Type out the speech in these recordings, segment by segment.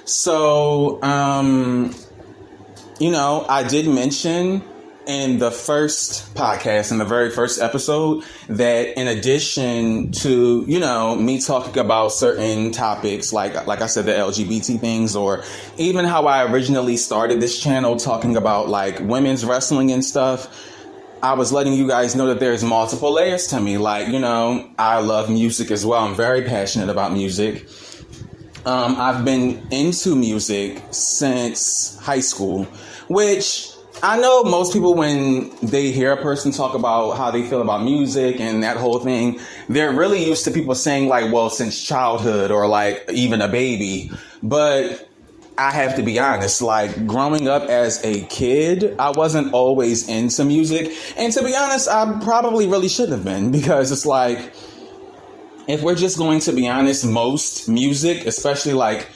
So, I did mention in the first podcast, in the very first episode, that in addition to, me talking about certain topics, like I said, the LGBT things, or even how I originally started this channel talking about like women's wrestling and stuff, I was letting you guys know that there's multiple layers to me. Like, I love music as well. I'm very passionate about music. I've been into music since high school, which I know most people, when they hear a person talk about how they feel about music and that whole thing, they're really used to people saying like, well, since childhood or like even a baby. But I have to be honest, like growing up as a kid, I wasn't always into music. And to be honest, I probably really shouldn't have been, because it's like, if we're just going to be honest, most music, especially like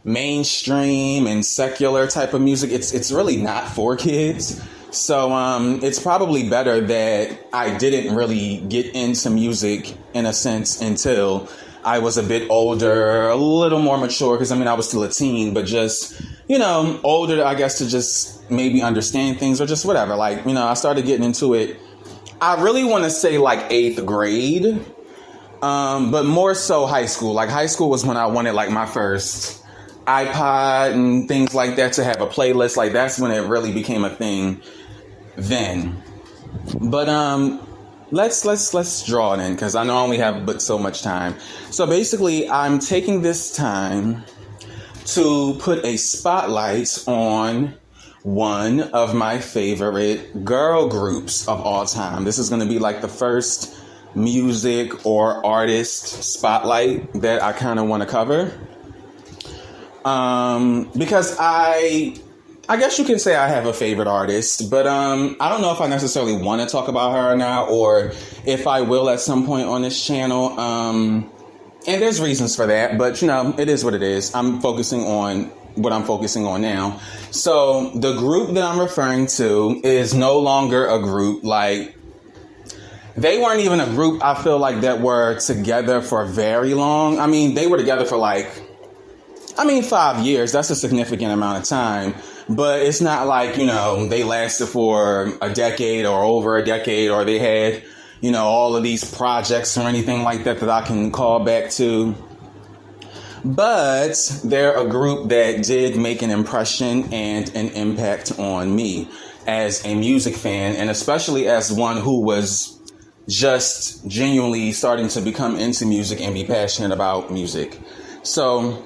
mainstream and secular type of music, it's really not for kids. So it's probably better that I didn't really get into music in a sense until I was a bit older, a little more mature, because I was still a teen, but just, older, I guess, to just maybe understand things or just whatever. Like, I started getting into it, I really want to say like 8th grade, but more so high school. Like high school was when I wanted like my first iPod and things like that, to have a playlist. Like that's when it really became a thing then. But let's draw it in, because I know I only have but so much time. So basically, I'm taking this time to put a spotlight on one of my favorite girl groups of all time. This is going to be like the first music or artist spotlight that I kind of want to cover. Because I guess you can say I have a favorite artist, but I don't know if I necessarily want to talk about her now, or if I will at some point on this channel. And there's reasons for that, but it is what it is. I'm focusing on what I'm focusing on now. So the group that I'm referring to is no longer a group. Like, they weren't even a group, I feel like, that were together for very long. They were together for 5 years. That's a significant amount of time. But it's not like, they lasted for a decade or over a decade, or they had, all of these projects or anything like that I can call back to. But they're a group that did make an impression and an impact on me as a music fan, and especially as one who was just genuinely starting to become into music and be passionate about music. So